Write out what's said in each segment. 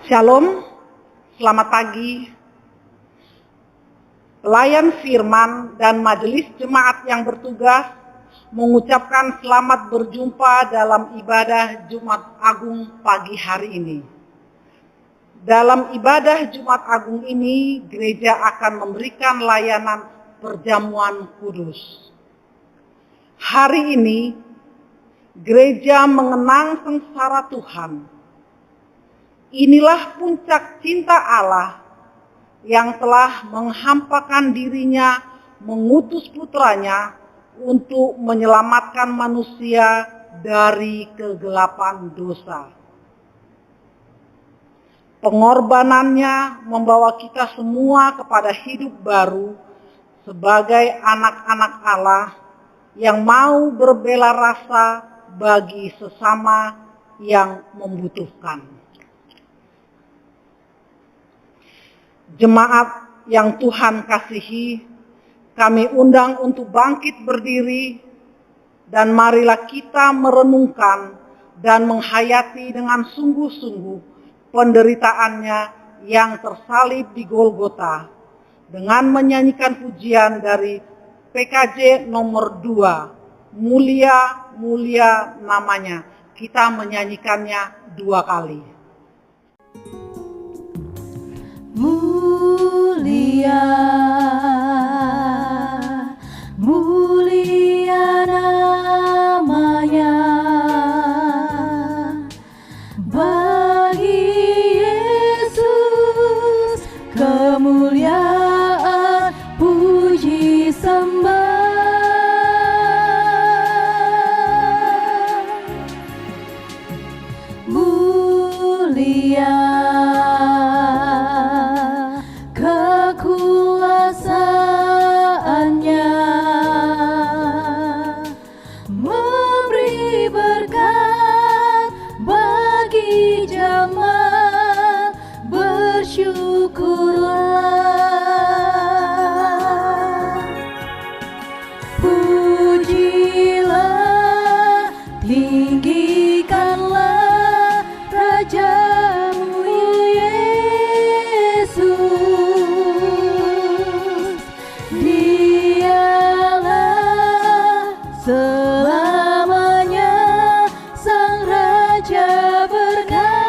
Shalom, selamat pagi. Pelayan firman dan majelis jemaat yang bertugas mengucapkan selamat berjumpa dalam ibadah Jumat Agung pagi hari ini. Dalam ibadah Jumat Agung ini, gereja akan memberikan layanan perjamuan kudus. Hari ini, gereja mengenang sengsara Tuhan. Inilah puncak cinta Allah yang telah menghampakan dirinya mengutus putranya untuk menyelamatkan manusia dari kegelapan dosa. Pengorbanannya membawa kita semua kepada hidup baru sebagai anak-anak Allah yang mau berbela rasa bagi sesama yang membutuhkan. Jemaat yang Tuhan kasihi, kami undang untuk bangkit berdiri dan marilah kita merenungkan dan menghayati dengan sungguh-sungguh penderitaannya yang tersalib di Golgota dengan menyanyikan pujian dari PKJ nomor 2, Mulia, Mulia namanya. Kita menyanyikannya 2 kali. Mulia, mulia namanya bagi Yesus, kemuliaan puji sembah. Mulia kekuasaannya, memberi berkat bagi jemaat, bersyukurlah. Pujilah, tinggikanlah Rajamu Yesus. Dialah selamanya Sang Raja berkat.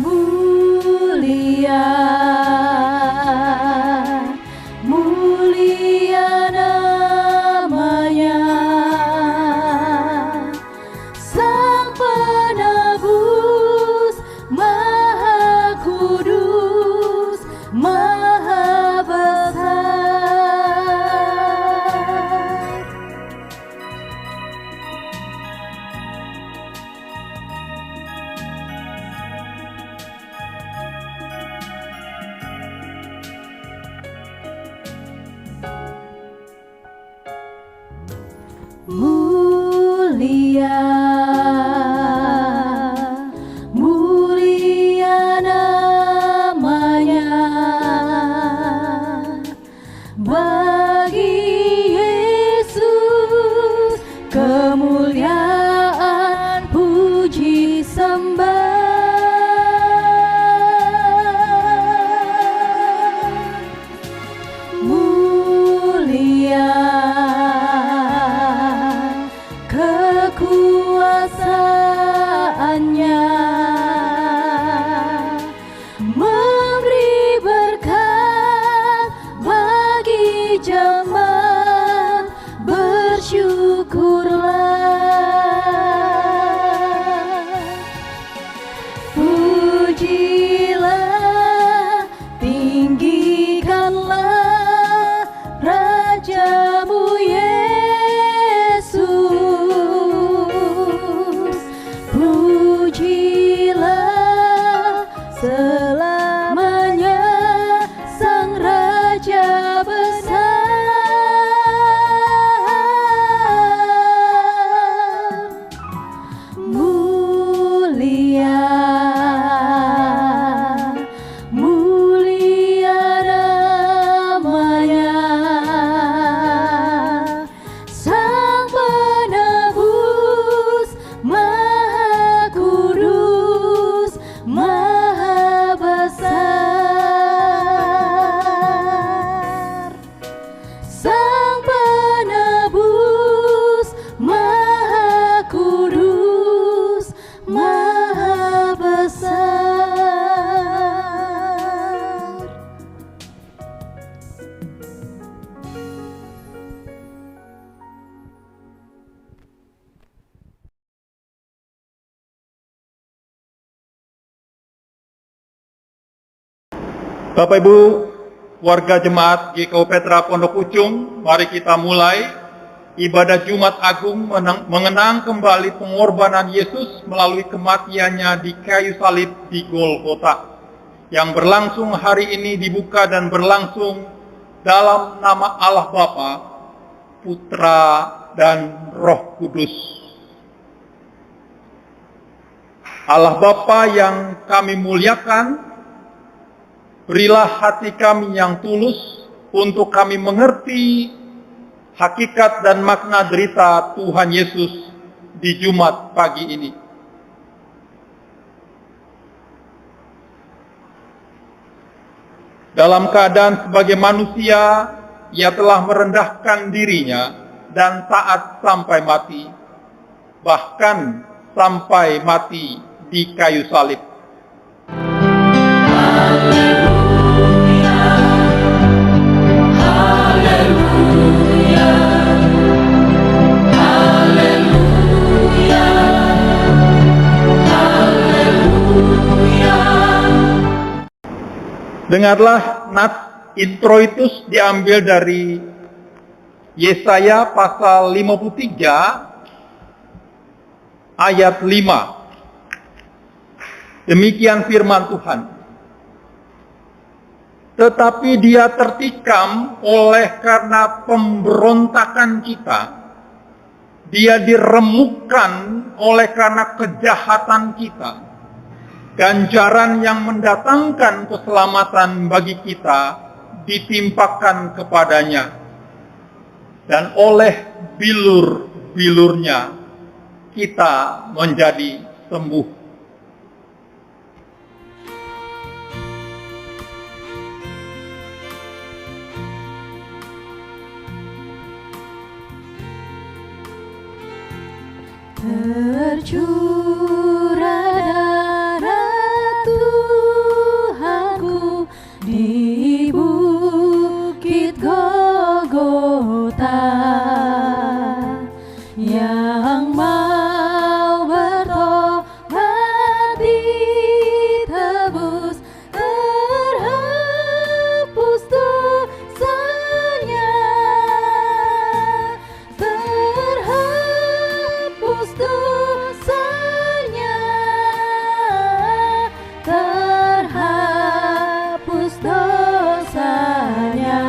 Mulia, mulia namanya Sang Penebus, Maha Kudus, Maha Besar. Mulia, Bapak Ibu, warga jemaat GKU Petra Pondok Pucung, mari kita mulai ibadah Jumat Agung mengenang kembali pengorbanan Yesus melalui kematiannya di kayu salib di Golgota, yang berlangsung hari ini dibuka dan berlangsung dalam nama Allah Bapa, Putra, dan Roh Kudus. Allah Bapa yang kami muliakan, berilah hati kami yang tulus untuk kami mengerti hakikat dan makna derita Tuhan Yesus di Jumat pagi ini. Dalam keadaan sebagai manusia, Ia telah merendahkan dirinya dan taat sampai mati, bahkan sampai mati di kayu salib. Dengarlah nats introitus diambil dari Yesaya pasal 53 ayat 5. Demikian firman Tuhan. Tetapi Dia tertikam oleh karena pemberontakan kita. Dia diremukkan oleh karena kejahatan kita. Ganjaran yang mendatangkan keselamatan bagi kita ditimpakan kepadanya. Dan oleh bilur-bilurnya kita menjadi sembuh. Tercurah darah Tuhanku di bukit Golgota, yang mau bertobat ditebus, terhapus dosanya, terhapus dosanya, terhapus dosanya,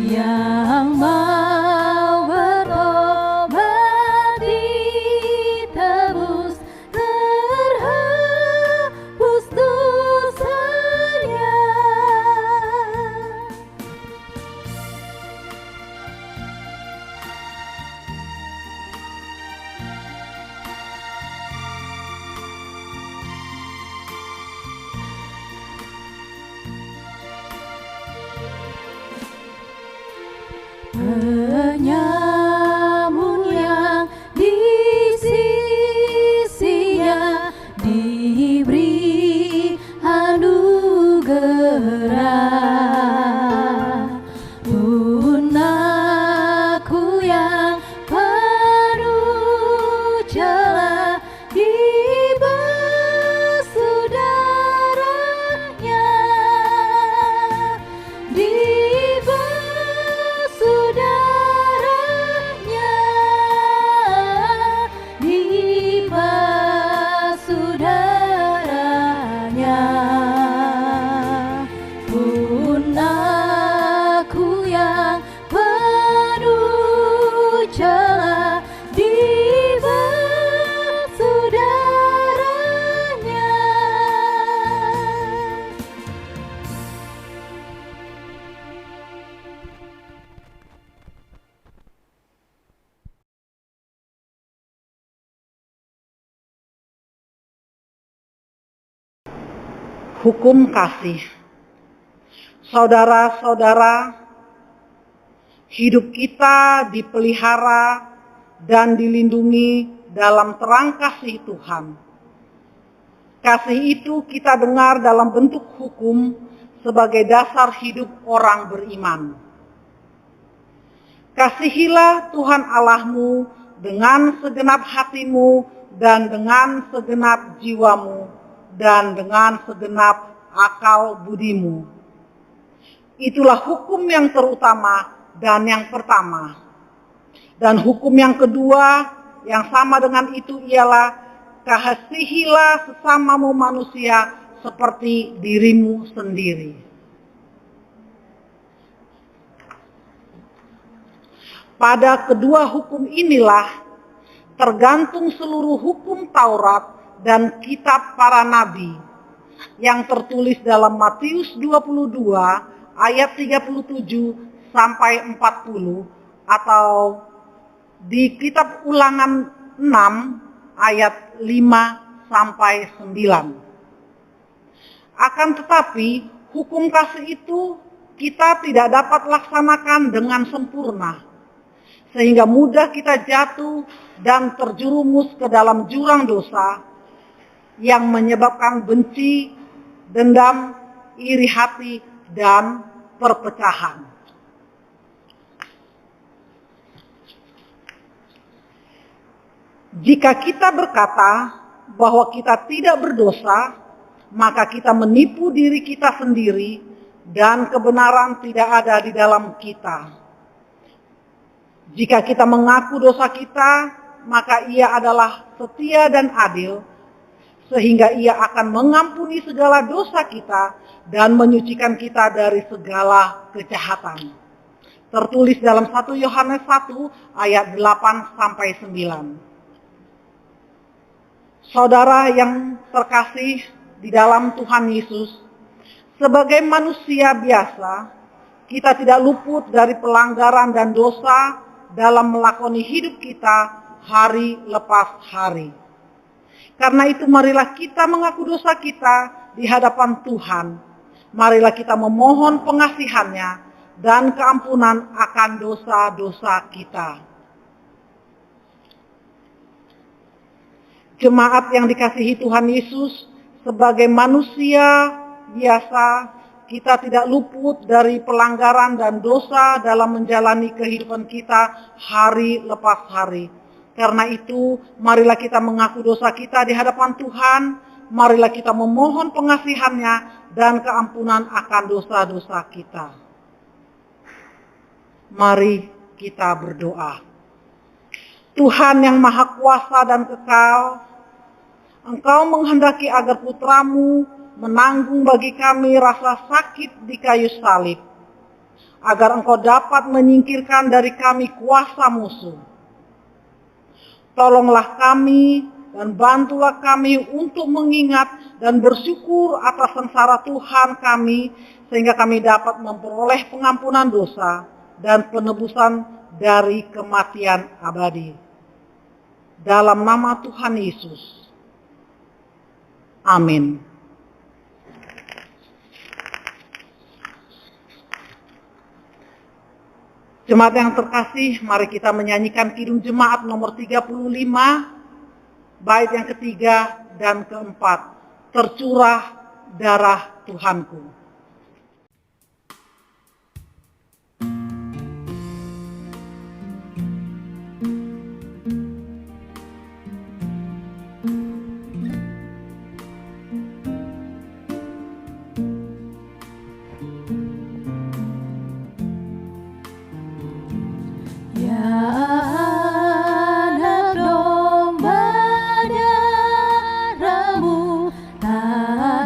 yang mau bertobat ditebus, terhapus dosanya. Penyamun yang di sisinya diberi anugerah, pun aku yang penuh celah dibasuh darahnya, dibasuh darahnya, dibasuh darahnya, pun aku yang penuh celah dibasuh darahnya. Hukum kasih. Saudara-saudara, hidup kita dipelihara dan dilindungi dalam terang kasih Tuhan. Kasih itu kita dengar dalam bentuk hukum sebagai dasar hidup orang beriman. Kasihilah Tuhan Allahmu dengan segenap hatimu dan dengan segenap jiwamu dan dengan segenap akal budimu. Itulah hukum yang terutama dan yang pertama. Dan hukum yang kedua yang sama dengan itu ialah kasihilah sesamamu manusia seperti dirimu sendiri. Pada kedua hukum inilah tergantung seluruh hukum Taurat dan kitab para nabi yang tertulis dalam Matius 22 ayat 37 sampai 40 atau di kitab Ulangan 6 ayat 5 sampai 9. Akan tetapi hukum kasih itu kita tidak dapat laksanakan dengan sempurna, sehingga mudah kita jatuh dan terjerumus ke dalam jurang dosa yang menyebabkan benci, dendam, iri hati, dan perpecahan. Jika kita berkata bahwa kita tidak berdosa, maka kita menipu diri kita sendiri dan kebenaran tidak ada di dalam kita. Jika kita mengaku dosa kita, maka Ia adalah setia dan adil, sehingga Ia akan mengampuni segala dosa kita dan menyucikan kita dari segala kejahatan. Tertulis dalam 1 Yohanes 1 ayat 8 sampai 9. Saudara yang terkasih di dalam Tuhan Yesus, sebagai manusia biasa, kita tidak luput dari pelanggaran dan dosa dalam melakoni hidup kita hari lepas hari. Karena itu marilah kita mengaku dosa kita di hadapan Tuhan. Marilah kita memohon pengasihannya dan keampunan akan dosa-dosa kita. Jemaat yang dikasihi Tuhan Yesus, sebagai manusia biasa, kita tidak luput dari pelanggaran dan dosa dalam menjalani kehidupan kita hari lepas hari. Karena itu, marilah kita mengaku dosa kita di hadapan Tuhan, marilah kita memohon pengasihannya dan keampunan akan dosa-dosa kita. Mari kita berdoa. Tuhan yang Maha Kuasa dan Kekal, Engkau menghendaki agar putramu menanggung bagi kami rasa sakit di kayu salib, agar Engkau dapat menyingkirkan dari kami kuasa musuh. Tolonglah kami dan bantulah kami untuk mengingat dan bersyukur atas sengsara Tuhan kami, sehingga kami dapat memperoleh pengampunan dosa dan penebusan dari kematian abadi. Dalam nama Tuhan Yesus. Amin. Jemaat yang terkasih, mari kita menyanyikan Kidung Jemaat nomor 35, bait yang ketiga dan keempat. Tercurah darah Tuhanku.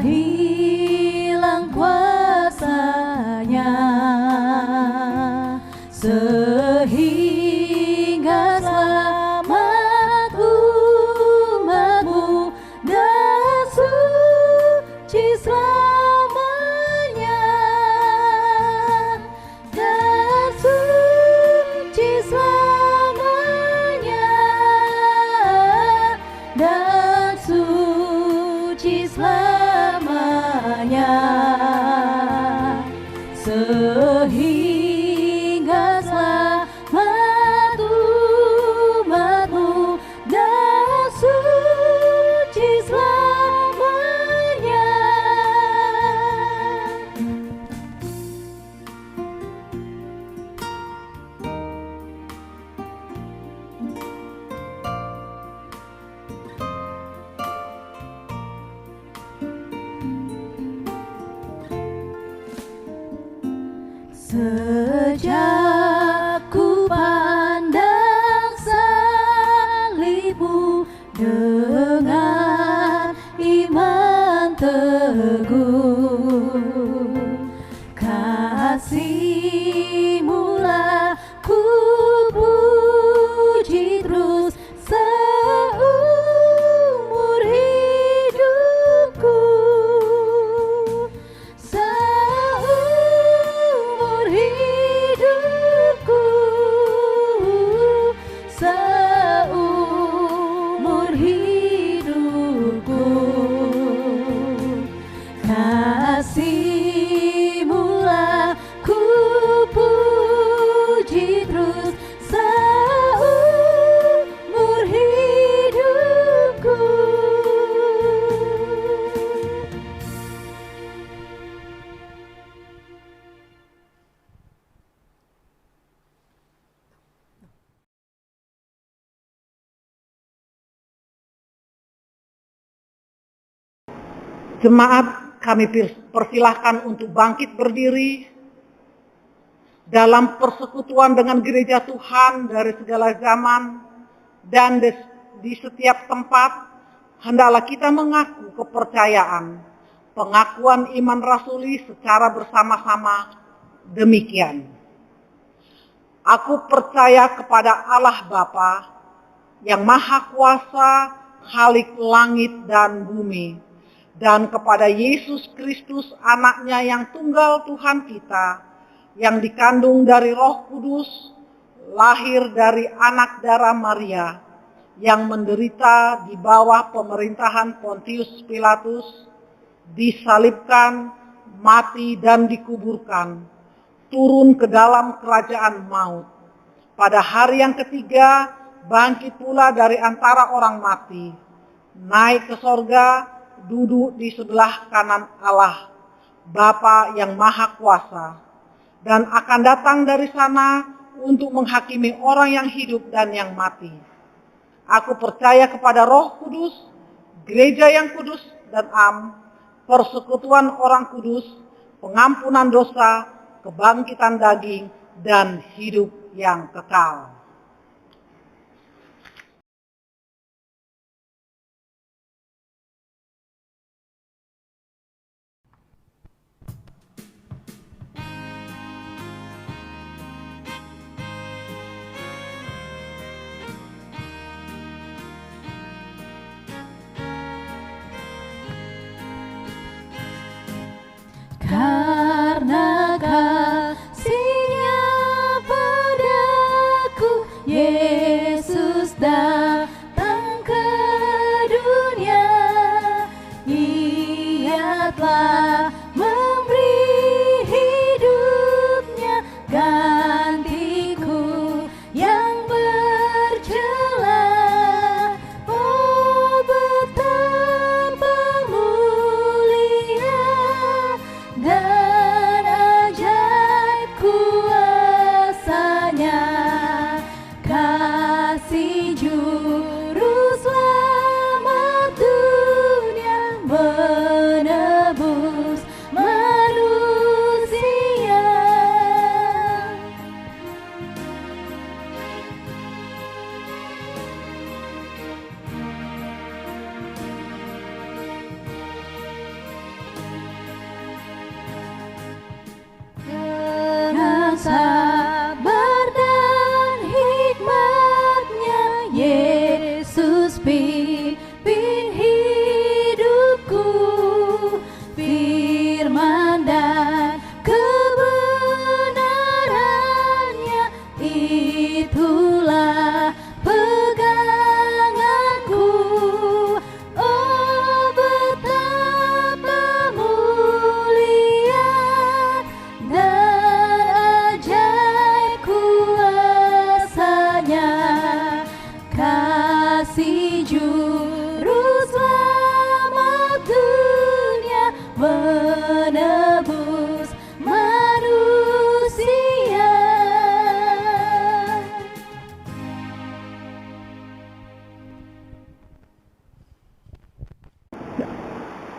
Hilang kuasa Sejak ku pandang salibmu dengan iman teguh, kasih-Mulah ku puji terus seumur hidupku, seumur hidupku, seumur hidupku. Kasih-Mulah ku puji terus seumur hidupku. Jemaat, kami persilahkan untuk bangkit berdiri dalam persekutuan dengan gereja Tuhan dari segala zaman dan di setiap tempat. Hendaklah kita mengaku kepercayaan, pengakuan iman rasuli secara bersama-sama demikian. Aku percaya kepada Allah Bapa yang Maha Kuasa, Khalik langit dan bumi, dan kepada Yesus Kristus anaknya yang tunggal Tuhan kita, yang dikandung dari Roh Kudus, lahir dari anak darah Maria, yang menderita di bawah pemerintahan Pontius Pilatus, disalibkan, mati dan dikuburkan, turun ke dalam kerajaan maut. Pada hari yang ketiga, bangkit pula dari antara orang mati, naik ke sorga, duduk di sebelah kanan Allah, Bapa yang Maha Kuasa, dan akan datang dari sana untuk menghakimi orang yang hidup dan yang mati. Aku percaya kepada Roh Kudus, gereja yang kudus dan am, persekutuan orang kudus, pengampunan dosa, kebangkitan daging, dan hidup yang kekal. Karena kasih-Nya padaku, Yesus datang ke dunia. Ia telah memberi hidupnya gantiku yang bercela. Oh, betapa mulia dan ajaib kuasa-Nya, kasih juru selamat dunia menebus manusia. Dengan sabar dan hikmat-Nya,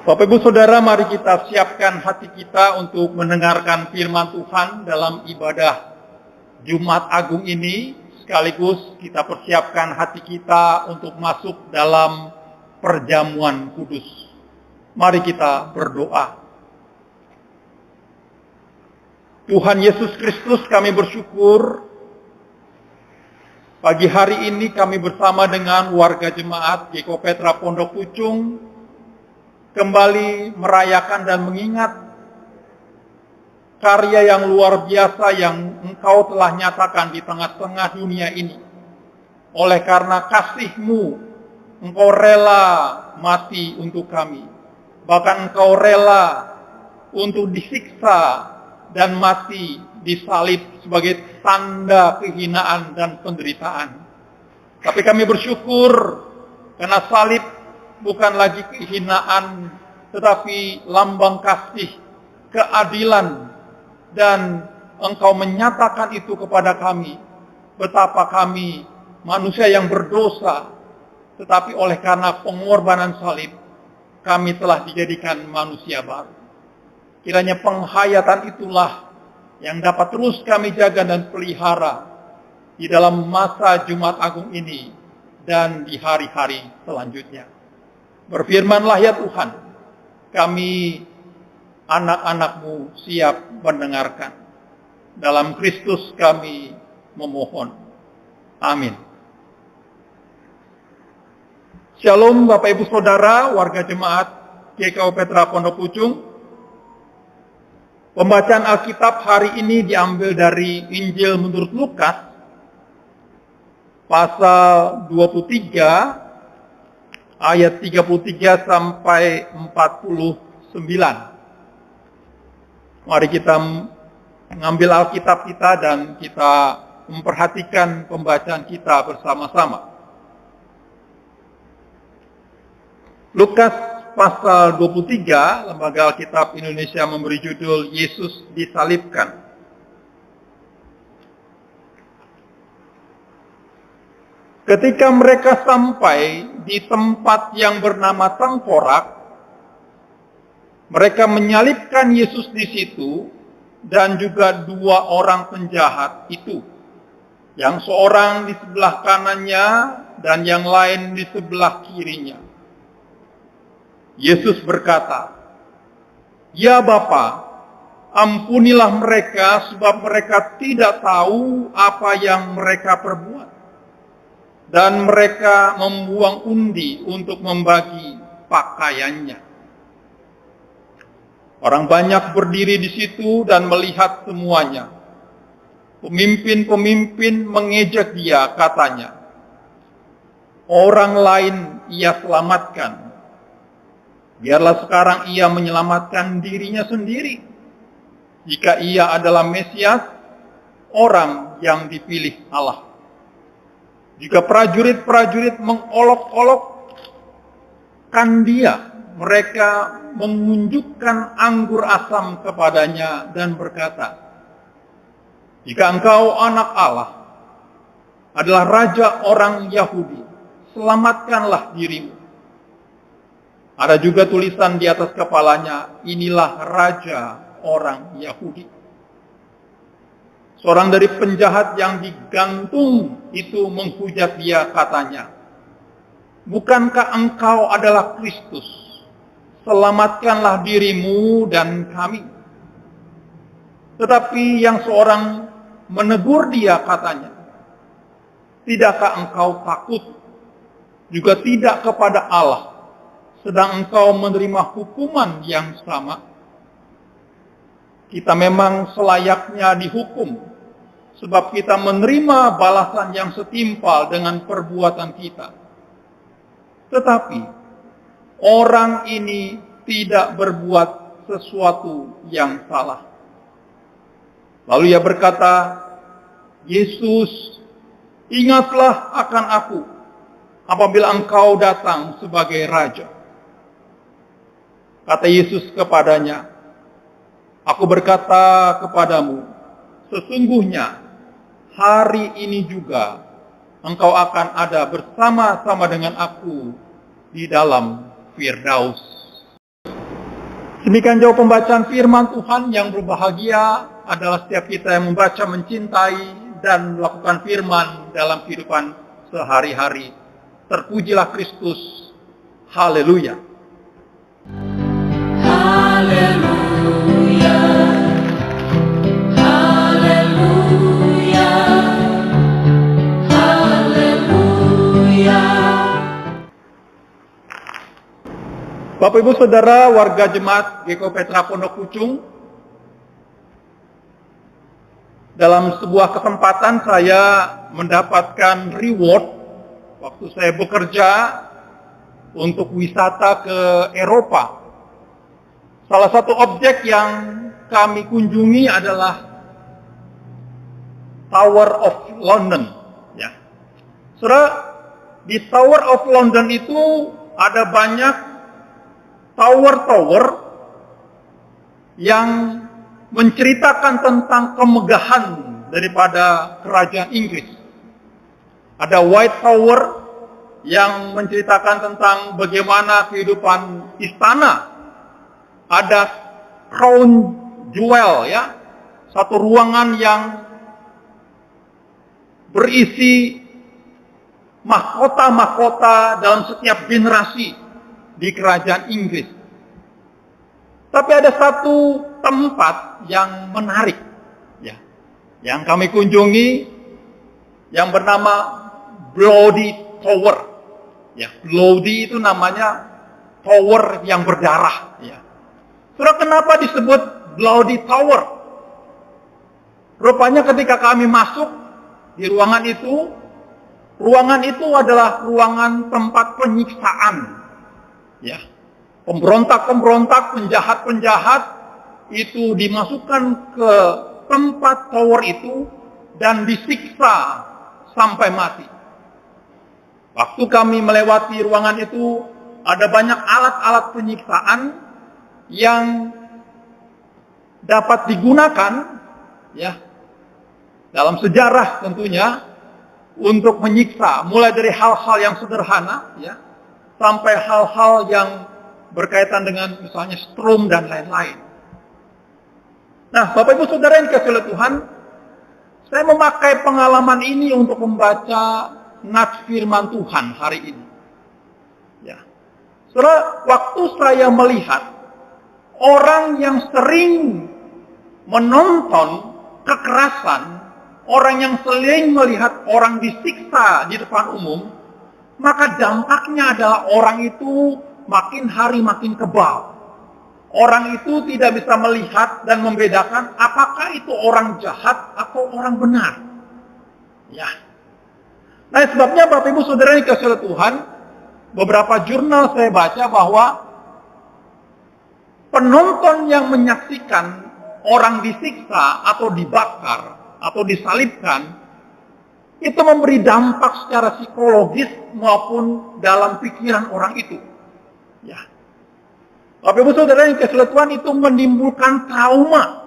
Bapak Ibu Saudara, mari kita siapkan hati kita untuk mendengarkan firman Tuhan dalam ibadah Jumat Agung ini. Sekaligus kita persiapkan hati kita untuk masuk dalam perjamuan kudus. Mari kita berdoa. Tuhan Yesus Kristus, kami bersyukur pagi hari ini kami bersama dengan warga jemaat GKO Petra Pondok Pucung kembali merayakan dan mengingat karya yang luar biasa yang Engkau telah nyatakan di tengah-tengah dunia ini. Oleh karena kasih-Mu, Engkau rela mati untuk kami. Bahkan Engkau rela untuk disiksa dan mati disalib sebagai tanda kehinaan dan penderitaan. Tapi kami bersyukur karena salib bukan lagi kehinaan, tetapi lambang kasih, keadilan, dan Engkau menyatakan itu kepada kami, betapa kami manusia yang berdosa, tetapi oleh karena pengorbanan salib, kami telah dijadikan manusia baru. Kiranya penghayatan itulah yang dapat terus kami jaga dan pelihara di dalam masa Jumat Agung ini dan di hari-hari selanjutnya. Berfirmanlah ya Tuhan, kami anak-anak-Mu siap mendengarkan. Dalam Kristus kami memohon. Amin. Shalom Bapak Ibu Saudara, warga jemaat GKO Petra Pondok Pucung. Pembacaan Alkitab hari ini diambil dari Injil menurut Lukas, pasal 23, ayat 33 sampai 49. Mari kita mengambil Alkitab kita dan kita memperhatikan pembacaan kita bersama-sama. Lukas pasal 23, Lembaga Alkitab Indonesia memberi judul Yesus disalibkan. Ketika mereka sampai di tempat yang bernama Tengkorak, mereka menyalibkan Yesus di situ dan juga dua orang penjahat itu, yang seorang di sebelah kanannya dan yang lain di sebelah kirinya. Yesus berkata, "Ya Bapa, ampunilah mereka sebab mereka tidak tahu apa yang mereka perbuat." Dan mereka membuang undi untuk membagi pakaiannya. Orang banyak berdiri di situ dan melihat semuanya. Pemimpin-pemimpin mengejek dia, katanya, "Orang lain ia selamatkan. Biarlah sekarang ia menyelamatkan dirinya sendiri. Jika ia adalah Mesias, orang yang dipilih Allah." Jika prajurit-prajurit mengolok-olokkan dia, mereka menunjukkan anggur asam kepadanya dan berkata, "Jika engkau anak Allah, adalah raja orang Yahudi, selamatkanlah dirimu." Ada juga tulisan di atas kepalanya, "Inilah raja orang Yahudi." Seorang dari penjahat yang digantung itu menghujat dia, katanya, "Bukankah engkau adalah Kristus? Selamatkanlah dirimu dan kami." Tetapi yang seorang menegur dia, katanya, "Tidakkah engkau takut juga tidak kepada Allah, sedang engkau menerima hukuman yang sama? Kita memang selayaknya dihukum, sebab kita menerima balasan yang setimpal dengan perbuatan kita. Tetapi orang ini tidak berbuat sesuatu yang salah." Lalu ia berkata, "Yesus, ingatlah akan aku apabila engkau datang sebagai raja." Kata Yesus kepadanya, "Aku berkata kepadamu, sesungguhnya hari ini juga engkau akan ada bersama-sama dengan aku di dalam Firdaus." Demikian jauh pembacaan firman Tuhan. Yang berbahagia adalah setiap kita yang membaca, mencintai, dan melakukan firman dalam kehidupan sehari-hari. Terpujilah Kristus. Haleluya. Haleluya. Haleluya. Haleluya. Bapak Ibu Saudara warga jemaat GKI Petra Pondok Pucung, dalam sebuah kesempatan saya mendapatkan reward waktu saya bekerja untuk wisata ke Eropa. Salah satu objek yang kami kunjungi adalah Tower of London. Ya. Saudara, di Tower of London itu ada banyak tower-tower yang menceritakan tentang kemegahan daripada kerajaan Inggris. Ada White Tower yang menceritakan tentang bagaimana kehidupan istana. Ada Crown Jewel, ya, satu ruangan yang berisi mahkota-mahkota dalam setiap generasi di kerajaan Inggris. Tapi ada satu tempat yang menarik, ya, yang kami kunjungi, yang bernama Bloody Tower. Ya, Bloody itu namanya tower yang berdarah. Ya. Saudara, kenapa disebut Bloody Tower? Rupanya ketika kami masuk di ruangan itu adalah ruangan tempat penyiksaan. Ya, pemberontak-pemberontak, penjahat-penjahat itu dimasukkan ke tempat tower itu dan disiksa sampai mati. Waktu kami melewati ruangan itu, ada banyak alat-alat penyiksaan yang dapat digunakan, ya, dalam sejarah tentunya untuk menyiksa, mulai dari hal-hal yang sederhana, ya, sampai hal-hal yang berkaitan dengan misalnya strom dan lain-lain. Nah, Bapak Ibu Saudara yang dikasihi oleh Tuhan, saya memakai pengalaman ini untuk membaca nats firman Tuhan hari ini. Ya. Saudara, waktu saya melihat orang yang sering menonton kekerasan, orang yang sering melihat orang disiksa di depan umum, maka dampaknya adalah orang itu makin hari makin kebal. Orang itu tidak bisa melihat dan membedakan apakah itu orang jahat atau orang benar. Ya. Nah, sebabnya Bapak Ibu Saudara yang dikasihi oleh Tuhan, beberapa jurnal saya baca bahwa penonton yang menyaksikan orang disiksa atau dibakar atau disalibkan itu memberi dampak secara psikologis maupun dalam pikiran orang itu. Ya. Bapak Ibu Saudara yang dikasihi oleh Tuhan, itu menimbulkan trauma.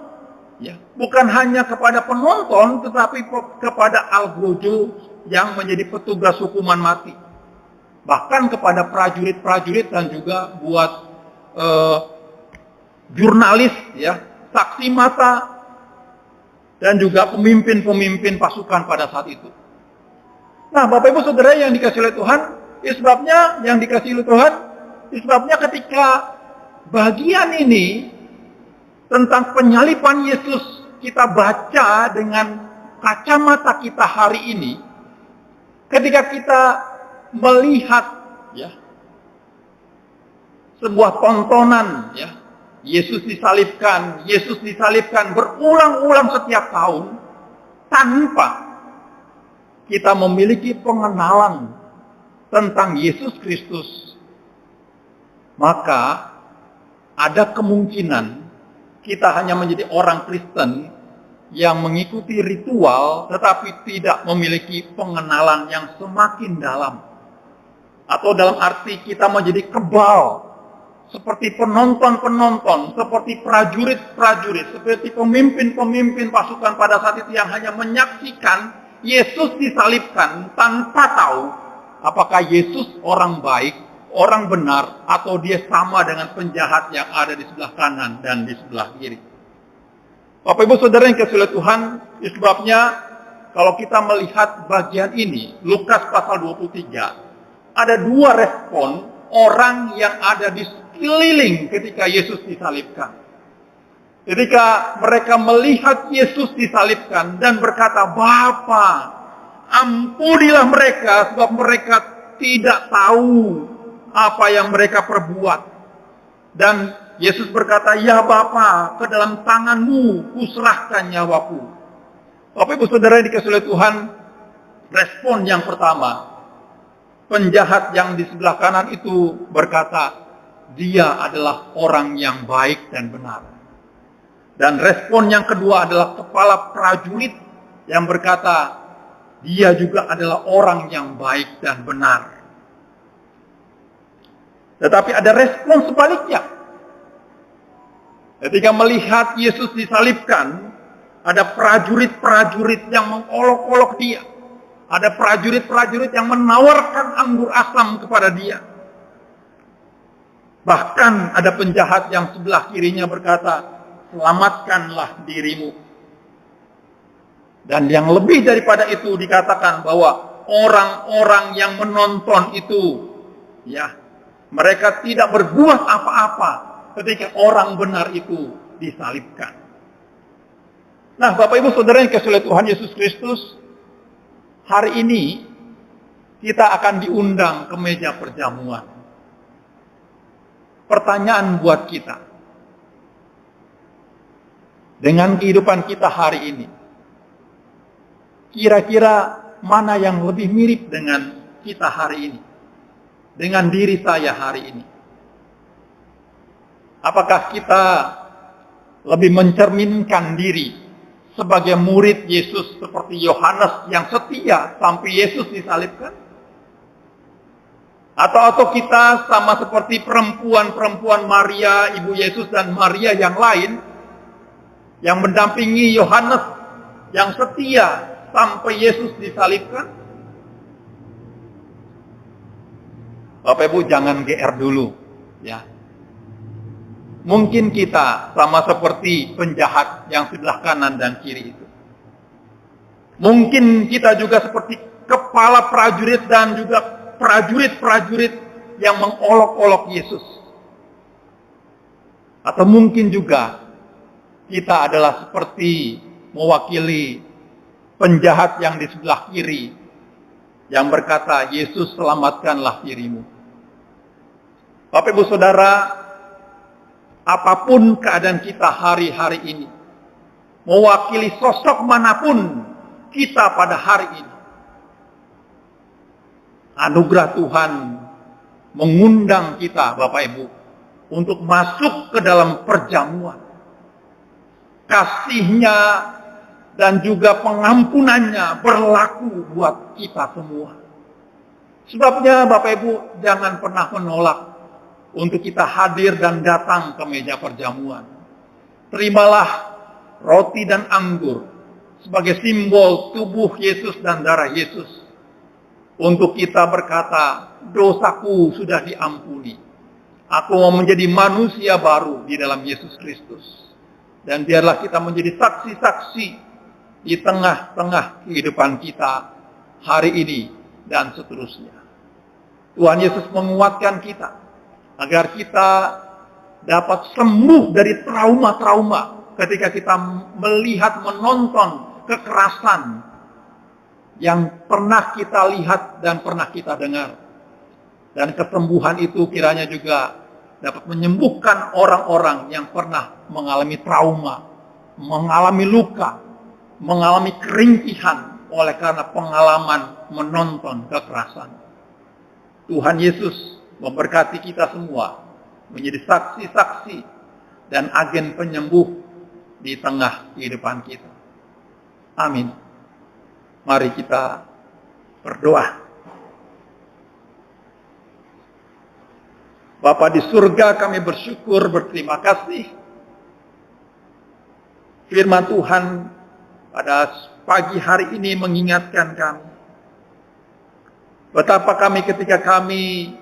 Ya. Bukan hanya kepada penonton, tetapi kepada algojo yang menjadi petugas hukuman mati. Bahkan kepada prajurit-prajurit dan juga buat jurnalis, ya, saksi mata, dan juga pemimpin-pemimpin pasukan pada saat itu. Nah, Bapak Ibu Saudara yang dikasihi oleh Tuhan, sebabnya ketika bagian ini tentang penyaliban Yesus kita baca dengan kacamata kita hari ini, ketika kita melihat, ya, sebuah tontonan, ya, Yesus disalibkan berulang-ulang setiap tahun tanpa kita memiliki pengenalan tentang Yesus Kristus, maka ada kemungkinan kita hanya menjadi orang Kristen yang mengikuti ritual tetapi tidak memiliki pengenalan yang semakin dalam. Atau dalam arti kita menjadi kebal, seperti penonton-penonton, seperti prajurit-prajurit, seperti pemimpin-pemimpin pasukan pada saat itu yang hanya menyaksikan Yesus disalibkan tanpa tahu apakah Yesus orang baik orang benar atau dia sama dengan penjahat yang ada di sebelah kanan dan di sebelah kiri. Bapak Ibu Saudara yang kasih oleh Tuhan, sebabnya kalau kita melihat bagian ini, Lukas pasal 23, ada dua respon orang yang ada di sekeliling ketika Yesus disalibkan. Ketika mereka melihat Yesus disalibkan dan berkata, "Bapa, ampunilah mereka sebab mereka tidak tahu apa yang mereka perbuat." Dan Yesus berkata, "Ya Bapa, ke dalam tanganmu kuserahkan nyawaku." Bapak Ibu Saudara yang dikasihi oleh Tuhan, respon yang pertama, penjahat yang di sebelah kanan itu berkata, dia adalah orang yang baik dan benar. Dan respon yang kedua adalah kepala prajurit yang berkata, dia juga adalah orang yang baik dan benar. Tetapi ada respon sebaliknya. Ketika melihat Yesus disalibkan, ada prajurit-prajurit yang mengolok-olok dia. Ada prajurit-prajurit yang menawarkan anggur asam kepada dia. Bahkan ada penjahat yang sebelah kirinya berkata, "Selamatkanlah dirimu." Dan yang lebih daripada itu dikatakan bahwa orang-orang yang menonton itu, ya, mereka tidak berbuat apa-apa ketika orang benar itu disalibkan. Nah, Bapak Ibu Saudara yang kasih oleh Tuhan Yesus Kristus, hari ini kita akan diundang ke meja perjamuan. Pertanyaan buat kita, dengan kehidupan kita hari ini, kira-kira mana yang lebih mirip dengan kita hari ini? Dengan diri saya hari ini? Apakah kita lebih mencerminkan diri sebagai murid Yesus seperti Yohanes yang setia sampai Yesus disalibkan? Atau kita sama seperti perempuan-perempuan Maria, ibu Yesus, dan Maria yang lain yang mendampingi Yohanes yang setia sampai Yesus disalibkan? Bapak Ibu jangan GR dulu, ya. Mungkin kita sama seperti penjahat yang sebelah kanan dan kiri itu. Mungkin kita juga seperti kepala prajurit dan juga prajurit-prajurit yang mengolok-olok Yesus. Atau mungkin juga kita adalah seperti mewakili penjahat yang di sebelah kiri yang berkata, "Yesus, selamatkanlah dirimu." Bapak Ibu Saudara, apapun keadaan kita hari-hari ini, mewakili sosok manapun kita pada hari ini, anugerah Tuhan mengundang kita, Bapak Ibu, untuk masuk ke dalam perjamuan. Kasih-Nya dan juga pengampunannya berlaku buat kita semua. Sebabnya Bapak Ibu jangan pernah menolak untuk kita hadir dan datang ke meja perjamuan. Terimalah roti dan anggur sebagai simbol tubuh Yesus dan darah Yesus. Untuk kita berkata, "Dosaku sudah diampuni. Aku mau menjadi manusia baru di dalam Yesus Kristus." Dan biarlah kita menjadi saksi-saksi di tengah-tengah kehidupan kita hari ini dan seterusnya. Tuhan Yesus menguatkan kita agar kita dapat sembuh dari trauma-trauma ketika kita melihat, menonton kekerasan yang pernah kita lihat dan pernah kita dengar. Dan kesembuhan itu kiranya juga dapat menyembuhkan orang-orang yang pernah mengalami trauma, mengalami luka, mengalami kerintihan oleh karena pengalaman menonton kekerasan. Tuhan Yesus memberkati kita semua menjadi saksi-saksi dan agen penyembuh di tengah kehidupan kita. Amin. Mari kita berdoa. Bapa di surga, kami bersyukur, berterima kasih. Firman Tuhan pada pagi hari ini mengingatkan kami betapa kami ketika kami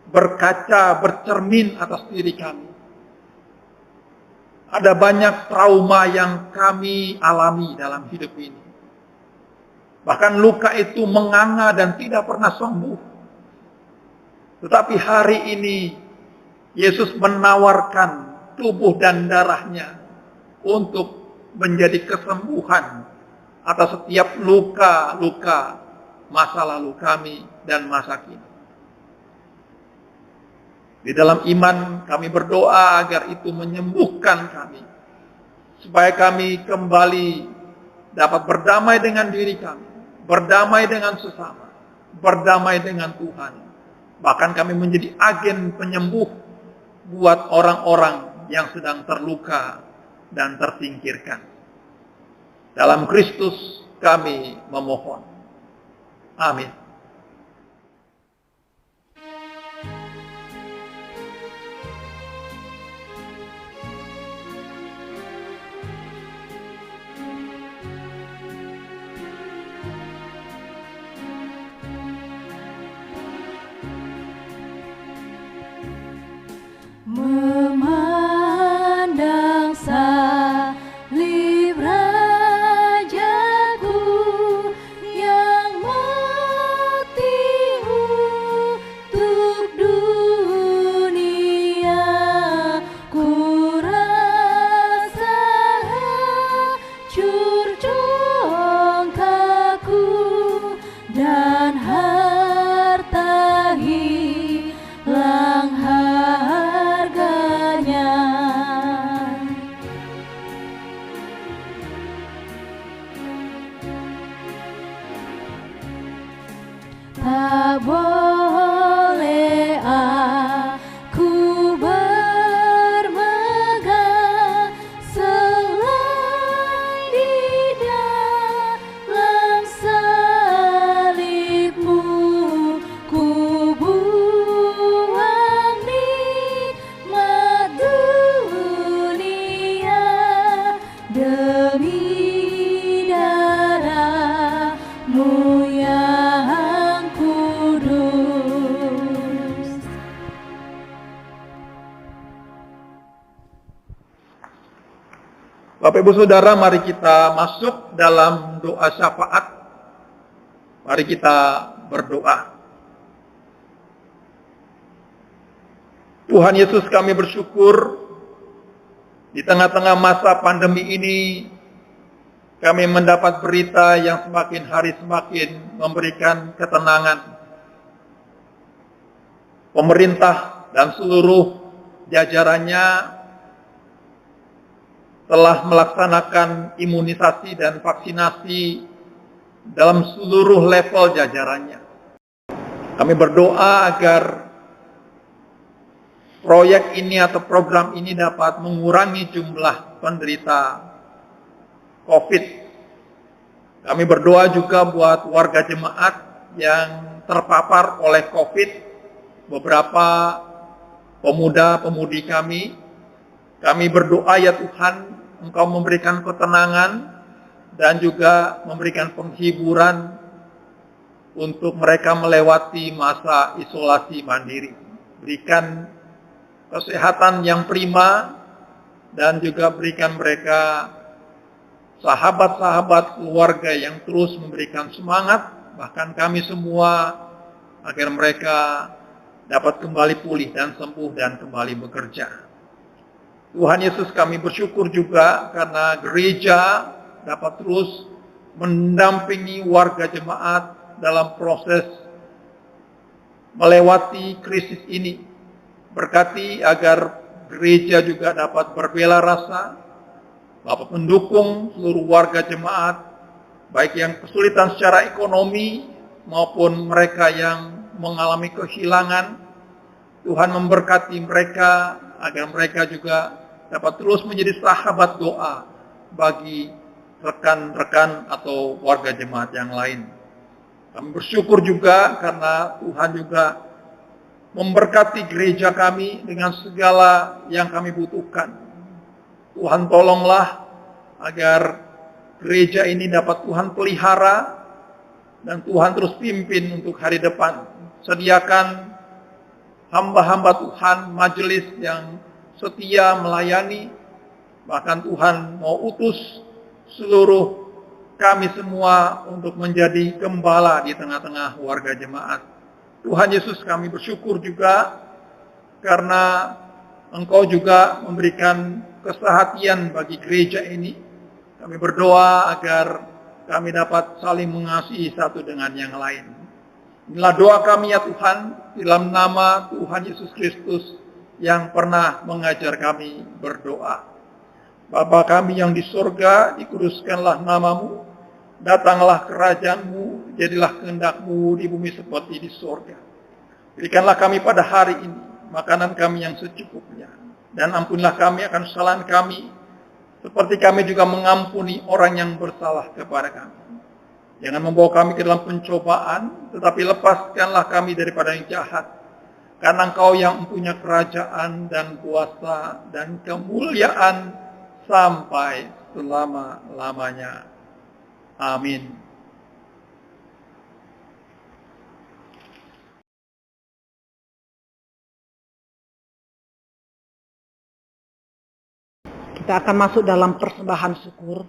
berkaca, bercermin atas diri kami. Ada banyak trauma yang kami alami dalam hidup ini. Bahkan luka itu menganga dan tidak pernah sembuh. Tetapi hari ini Yesus menawarkan tubuh dan darahnya untuk menjadi kesembuhan atas setiap luka-luka masa lalu kami dan masa kini. Di dalam iman kami berdoa agar itu menyembuhkan kami. Supaya kami kembali dapat berdamai dengan diri kami. Berdamai dengan sesama. Berdamai dengan Tuhan. Bahkan kami menjadi agen penyembuh buat orang-orang yang sedang terluka dan tersingkirkan. Dalam Kristus kami memohon. Amin. Memandang salib Rajaku yang mati untuk dunia, ku rasa hancur congkakku dan harta hilang harganya. Tak boleh aku bermegah selain di dalam salib-Mu. Ku buang nikmat dunia demi darah-Mu yang kudus. Bapak Ibu Saudara, mari kita masuk dalam doa syafaat. Mari kita berdoa. Tuhan Yesus, kami bersyukur di tengah-tengah masa pandemi ini kami mendapat berita yang semakin hari semakin memberikan ketenangan. Pemerintah dan seluruh jajarannya telah melaksanakan imunisasi dan vaksinasi dalam seluruh level jajarannya. Kami berdoa agar proyek ini atau program ini dapat mengurangi jumlah penderita COVID. Kami berdoa juga buat warga jemaat yang terpapar oleh COVID. Beberapa pemuda-pemudi kami berdoa ya Tuhan, Engkau memberikan ketenangan dan juga memberikan penghiburan untuk mereka melewati masa isolasi mandiri. Berikan kesehatan yang prima dan juga berikan mereka sahabat-sahabat keluarga yang terus memberikan semangat, bahkan kami semua, agar mereka dapat kembali pulih dan sembuh dan kembali bekerja. Tuhan Yesus, kami bersyukur juga karena gereja dapat terus mendampingi warga jemaat dalam proses melewati krisis ini. Berkati agar gereja juga dapat berbela rasa, dapat mendukung seluruh warga jemaat, baik yang kesulitan secara ekonomi maupun mereka yang mengalami kehilangan. Tuhan memberkati mereka agar mereka juga dapat terus menjadi sahabat doa bagi rekan-rekan atau warga jemaat yang lain. Kami bersyukur juga karena Tuhan juga memberkati gereja kami dengan segala yang kami butuhkan. Tuhan tolonglah agar gereja ini dapat Tuhan pelihara dan Tuhan terus pimpin untuk hari depan. Sediakan hamba-hamba Tuhan, majelis yang setia melayani. Bahkan Tuhan mau utus seluruh kami semua untuk menjadi gembala di tengah-tengah warga jemaat. Tuhan Yesus, kami bersyukur juga karena Engkau juga memberikan kesehatian bagi gereja ini. Kami berdoa agar kami dapat saling mengasihi satu dengan yang lain. Inilah doa kami ya Tuhan, dalam nama Tuhan Yesus Kristus yang pernah mengajar kami berdoa. Bapa kami yang di surga, dikuduskanlah namamu, datanglah kerajaan-Mu, jadilah kehendak-Mu di bumi seperti di surga. Berikanlah kami pada hari ini makanan kami yang secukupnya, dan ampunilah kami akan kesalahan kami, seperti kami juga mengampuni orang yang bersalah kepada kami. Jangan membawa kami ke dalam pencobaan, tetapi lepaskanlah kami daripada yang jahat. Karena Engkau yang mempunyai kerajaan dan kuasa dan kemuliaan sampai selama-lamanya. Amin. Kita akan masuk dalam persembahan syukur.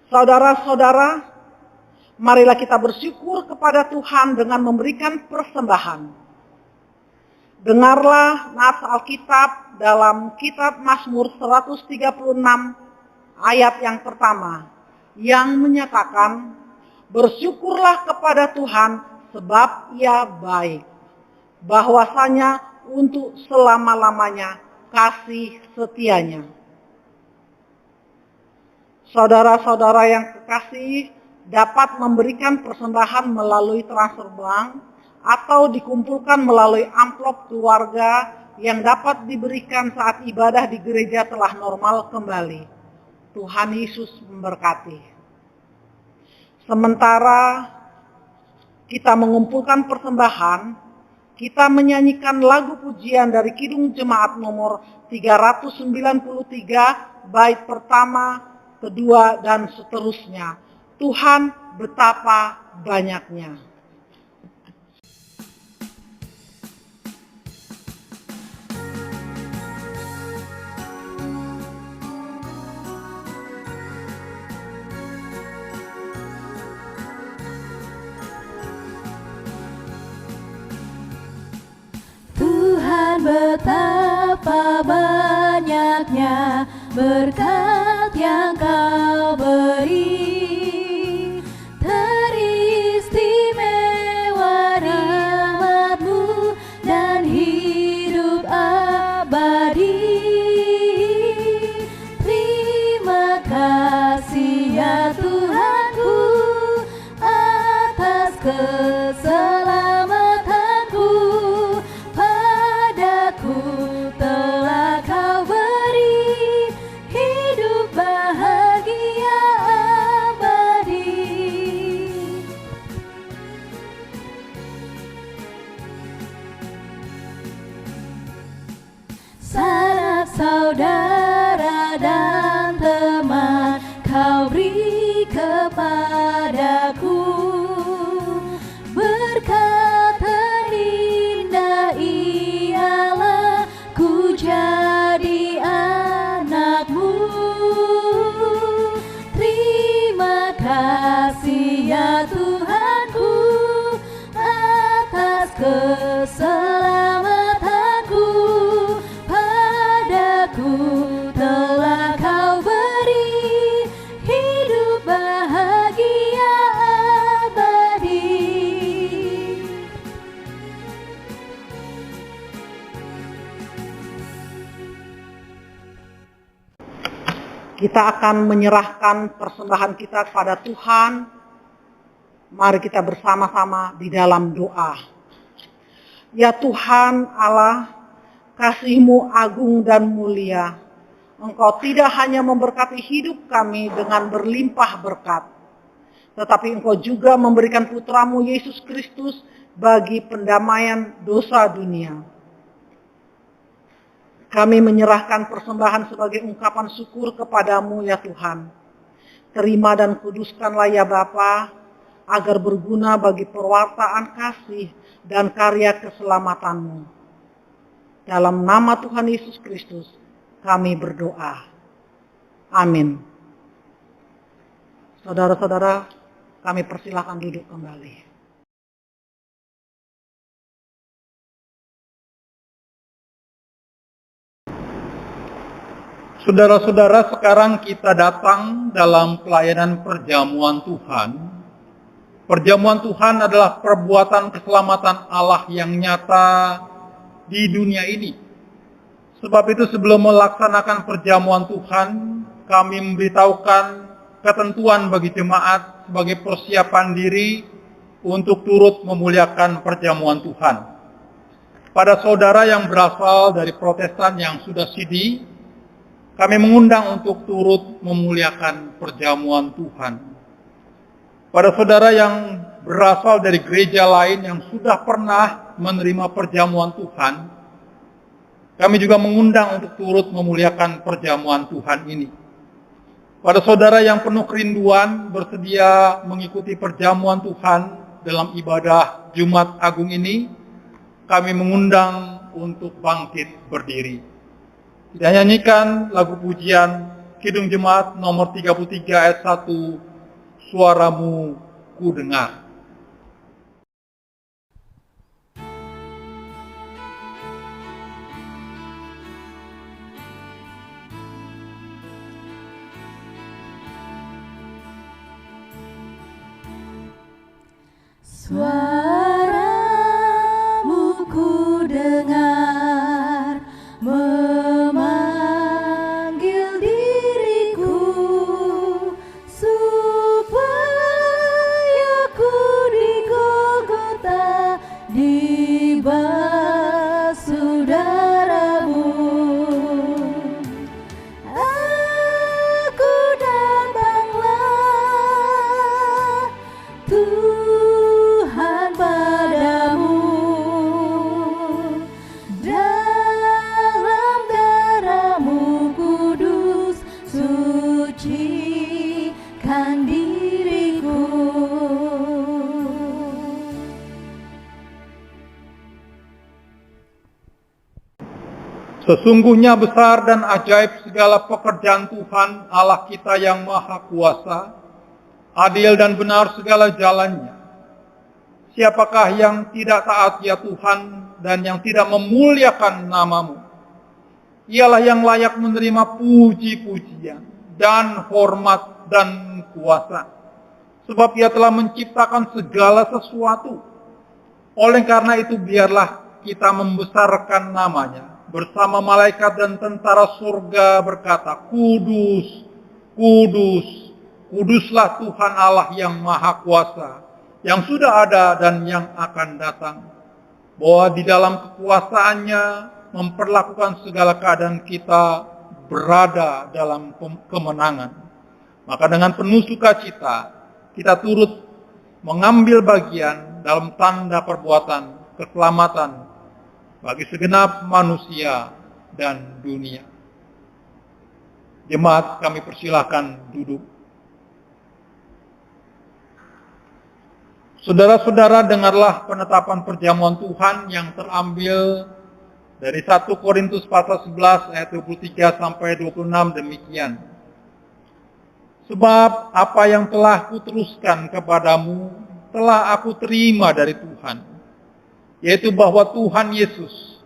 Saudara-saudara, marilah kita bersyukur kepada Tuhan dengan memberikan persembahan. Dengarlah nas Alkitab dalam kitab Mazmur 136 ayat yang pertama, yang menyatakan, bersyukurlah kepada Tuhan sebab Ia baik, bahwasanya untuk selama-lamanya kasih setianya. Saudara-saudara yang kekasih, dapat memberikan persembahan melalui transfer bank atau dikumpulkan melalui amplop keluarga yang dapat diberikan saat ibadah di gereja telah normal kembali. Tuhan Yesus memberkati. Sementara kita mengumpulkan persembahan, kita menyanyikan lagu pujian dari Kidung Jemaat nomor 393, bait pertama, kedua, dan seterusnya. Tuhan betapa banyaknya. Tuhan betapa banyaknya berkat yang Kau beri, teristimewa rahmat-Mu dan hidup abadi. Terima kasih ya Tuhanku atas keselamatanku, padaku telah Kau beri hidup bahagia abadi. Sanak saudara dan teman Kau beri kepadaku, berkat terindah ialah ku jadi anak-Mu. Terima kasih ya Tuhanku atas keselamatanku, padaku telah Kau beri hidup bahagia abadi. Kita akan menyerahkan persembahan kita kepada Tuhan. Mari kita bersama-sama di dalam doa. Ya Tuhan Allah, kasih-Mu agung dan mulia. Engkau tidak hanya memberkati hidup kami dengan berlimpah berkat, tetapi Engkau juga memberikan putra-Mu Yesus Kristus bagi pendamaian dosa dunia. Kami menyerahkan persembahan sebagai ungkapan syukur kepada-Mu ya Tuhan. Terima dan kuduskanlah ya Bapa, agar berguna bagi perwartaan kasih dan karya keselamatan-Mu. Dalam nama Tuhan Yesus Kristus, kami berdoa. Amin. Saudara-saudara, kami persilahkan duduk kembali. Saudara-saudara, sekarang kita datang dalam pelayanan perjamuan Tuhan. Perjamuan Tuhan adalah perbuatan keselamatan Allah yang nyata di dunia ini. Sebab itu sebelum melaksanakan perjamuan Tuhan, kami memberitahukan ketentuan bagi jemaat sebagai persiapan diri untuk turut memuliakan perjamuan Tuhan. Pada saudara yang berasal dari Protestan yang sudah sidi, kami mengundang untuk turut memuliakan perjamuan Tuhan. Pada saudara yang berasal dari gereja lain yang sudah pernah menerima perjamuan Tuhan, kami juga mengundang untuk turut memuliakan perjamuan Tuhan ini. Pada saudara yang penuh kerinduan bersedia mengikuti perjamuan Tuhan dalam ibadah Jumat Agung ini, kami mengundang untuk bangkit berdiri. Kita nyanyikan lagu pujian Kidung Jemaat nomor 33 ayat 1, Suaramu ku dengar. Suaramu ku dengar, memanggil diriku, supaya ku di Golgota dibasuh darah-Mu. Aku datanglah, Tuhan, padamu. Dalam darah-Mu kudus, sucikan diriku. Sesungguhnya besar dan ajaib segala pekerjaan Tuhan Allah kita yang Maha Kuasa, adil dan benar segala jalannya. Siapakah yang tidak taat ya Tuhan dan yang tidak memuliakan nama-Mu? Ialah yang layak menerima puji-pujian dan hormat dan kuasa. Sebab Ia telah menciptakan segala sesuatu. Oleh karena itu biarlah kita membesarkan nama-Nya. Bersama malaikat dan tentara surga berkata, Kudus, Kudus, Kuduslah Tuhan Allah yang Maha Kuasa, yang sudah ada dan yang akan datang. Bahwa di dalam kekuasaannya memperlakukan segala keadaan kita berada dalam kemenangan. Maka dengan penuh sukacita kita turut mengambil bagian dalam tanda perbuatan keselamatan bagi segenap manusia dan dunia. Jemaat, kami persilahkan duduk. Saudara-saudara, dengarlah penetapan perjamuan Tuhan yang terambil dari 1 Korintus pasal 11 ayat 23 sampai 26 demikian. Sebab apa yang telah kuteruskan kepadamu telah aku terima dari Tuhan, yaitu bahwa Tuhan Yesus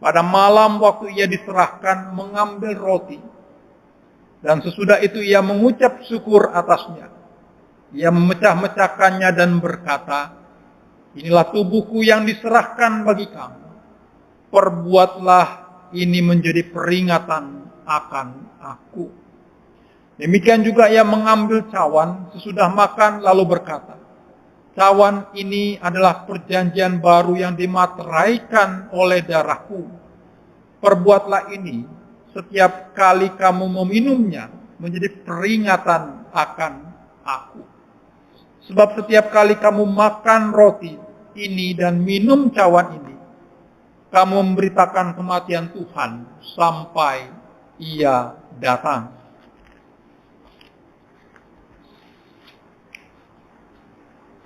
pada malam waktu Ia diserahkan mengambil roti, dan sesudah itu Ia mengucap syukur atasnya. Ia memecah-mecahkannya dan berkata, inilah tubuhku yang diserahkan bagi kamu. Perbuatlah ini menjadi peringatan akan aku. Demikian juga Ia mengambil cawan sesudah makan lalu berkata, cawan ini adalah perjanjian baru yang dimateraikan oleh darahku. Perbuatlah ini setiap kali kamu meminumnya menjadi peringatan akan aku. Sebab setiap kali kamu makan roti ini dan minum cawan ini, kamu memberitakan kematian Tuhan sampai Ia datang.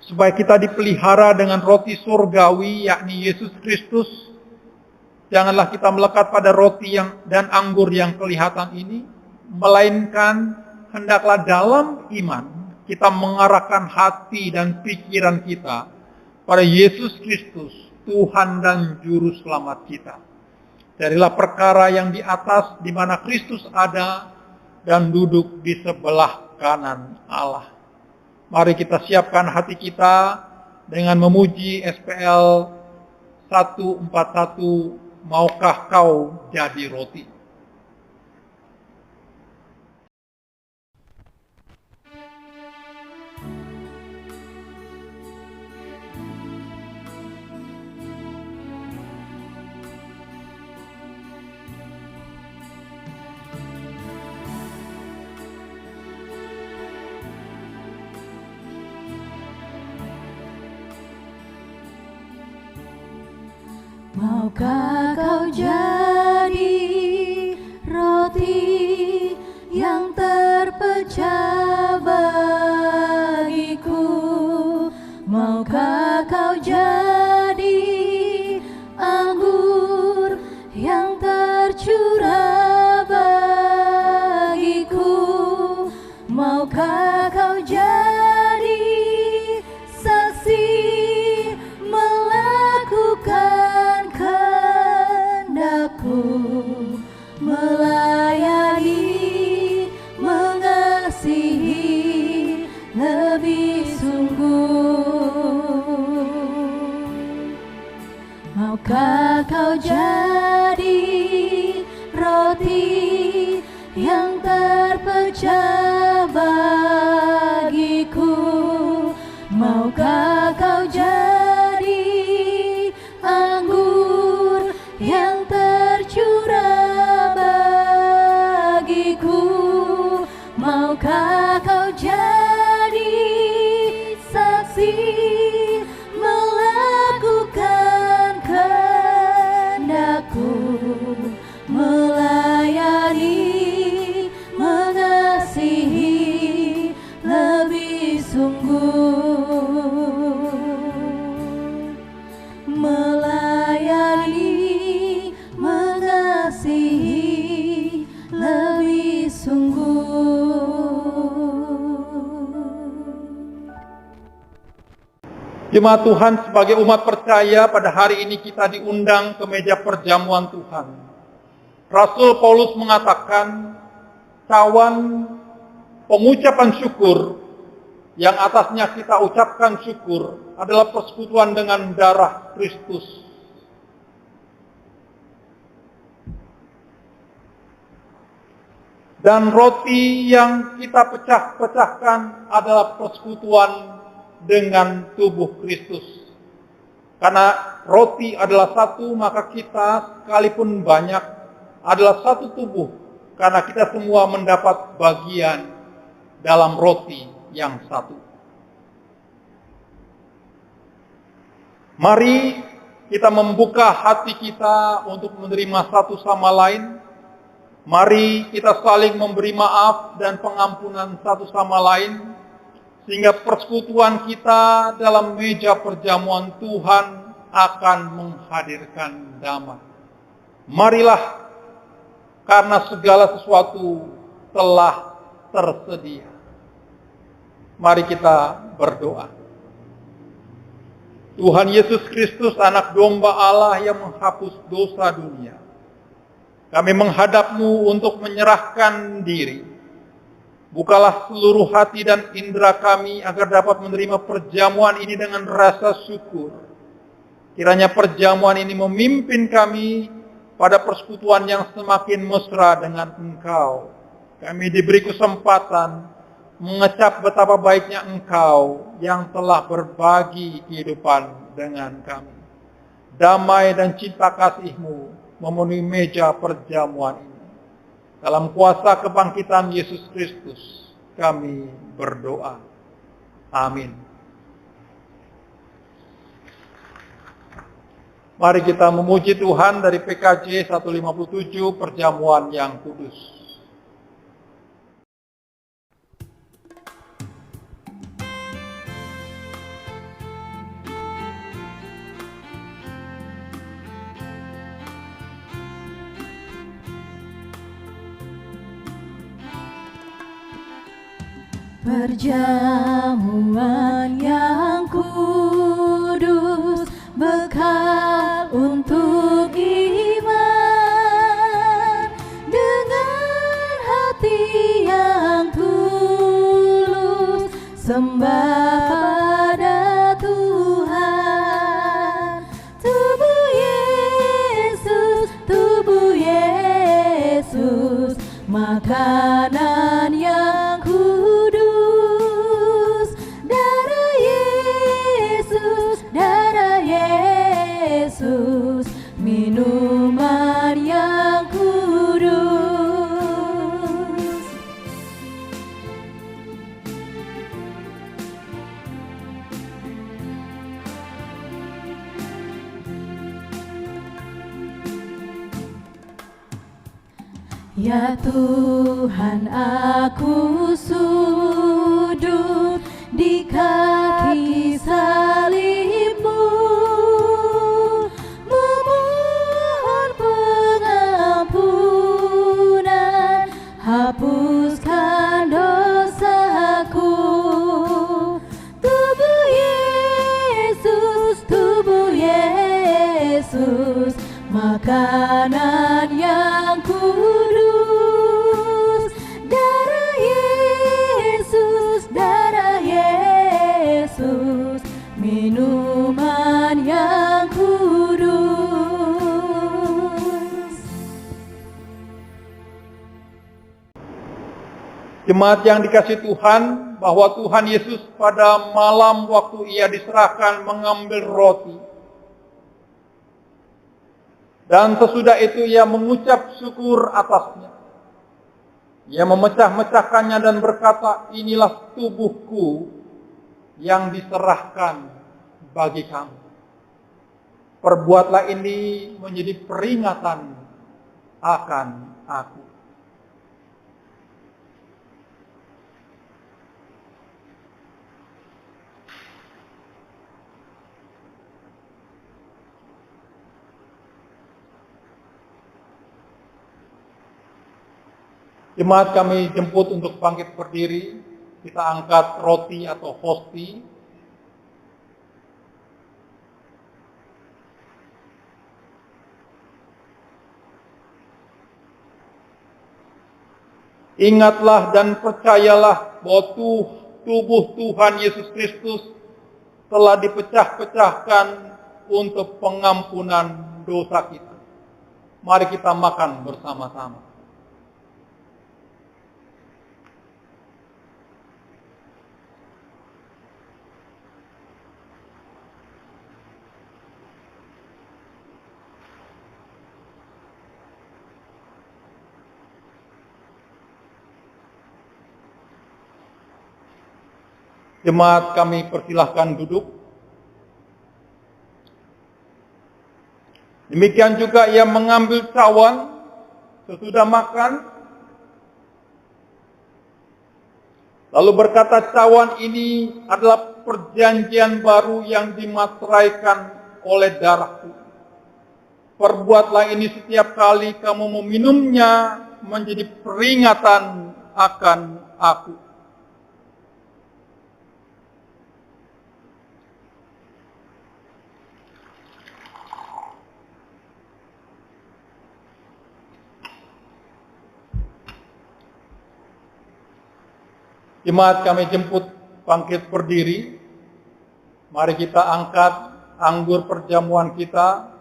supaya kita dipelihara dengan roti surgawi, yakni Yesus Kristus. Janganlah kita melekat pada roti dan anggur yang kelihatan ini, melainkan hendaklah dalam iman kita mengarahkan hati dan pikiran kita pada Yesus Kristus, Tuhan dan Juru Selamat kita. Carilah perkara yang di atas, di mana Kristus ada dan duduk di sebelah kanan Allah. Mari kita siapkan hati kita dengan memuji SPL 141, maukah kau jadi roti? Maukah kau jadi roti yang terpecah bagiku? Maukah kau jadi anggur yang tercurah bagiku? Maukah kau jadi saksi melakukan kehendakku, melayani, mengasihi lebih sungguh? Maukah kau jadi roti yang terpecah bagiku? Maukah kau jadi anggur yang tercurah bagiku? Maukah kau jadi saksi melakukan kehendakku, melayani, mengasihi lebih sungguh? Melayani, mengasihi lebih sungguh. Jemaat Tuhan, sebagai umat percaya, pada hari ini kita diundang ke meja perjamuan Tuhan. Rasul Paulus mengatakan, cawan pengucapan syukur yang atasnya kita ucapkan syukur adalah persekutuan dengan darah Kristus. Dan roti yang kita pecahkan adalah persekutuan dengan tubuh Kristus. Karena roti adalah satu, maka kita sekalipun banyak adalah satu tubuh. Karena kita semua mendapat bagian dalam roti yang satu. Mari kita membuka hati kita untuk menerima satu sama lain. Mari kita saling memberi maaf dan pengampunan satu sama lain, sehingga persekutuan kita dalam meja perjamuan Tuhan akan menghadirkan damai. Marilah, karena segala sesuatu telah tersedia. Mari kita berdoa. Tuhan Yesus Kristus, anak domba Allah yang menghapus dosa dunia, kami menghadap-Mu untuk menyerahkan diri. Bukalah seluruh hati dan indera kami agar dapat menerima perjamuan ini dengan rasa syukur. Kiranya perjamuan ini memimpin kami pada persekutuan yang semakin mesra dengan Engkau. Kami diberi kesempatan mengecap betapa baiknya Engkau yang telah berbagi kehidupan dengan kami. Damai dan cinta kasih-Mu memenuhi meja perjamuan ini. Dalam kuasa kebangkitan Yesus Kristus, kami berdoa. Amin. Mari kita memuji Tuhan dari PKJ 157, Perjamuan yang Kudus. Perjamuan yang kudus, bekal untuk iman. Dengan hati yang tulus, sembah pada Tuhan. Tubuh Yesus, makanan yang kudus. Darah Yesus, minuman yang kudus. Ya Tuhan, aku sujud di kaki salib-Mu, memohon pengampunan, hapuskan dosaku. Tubuh Yesus, makanan yang kudus. Darah Yesus, minuman yang kudus. Jemaat yang dikasihi Tuhan, bahwa Tuhan Yesus pada malam waktu ia diserahkan mengambil roti. Dan sesudah itu ia mengucap syukur atasnya. Ia memecah-mecahkannya dan berkata, inilah tubuhku yang diserahkan bagi kamu. Perbuatlah ini menjadi peringatan akan aku. Jemaat kami jemput untuk bangkit berdiri. Kita angkat roti atau hosti. Ingatlah dan percayalah bahwa tubuh Tuhan Yesus Kristus telah dipecah-pecahkan untuk pengampunan dosa kita. Mari kita makan bersama-sama. Jemaat kami persilahkan duduk. Demikian juga ia mengambil cawan sesudah makan. Lalu berkata, cawan ini adalah perjanjian baru yang dimateraikan oleh darahku. Perbuatlah ini setiap kali kamu meminumnya menjadi peringatan akan aku. Jemaat kami jemput bangkit berdiri. Mari kita angkat anggur perjamuan kita.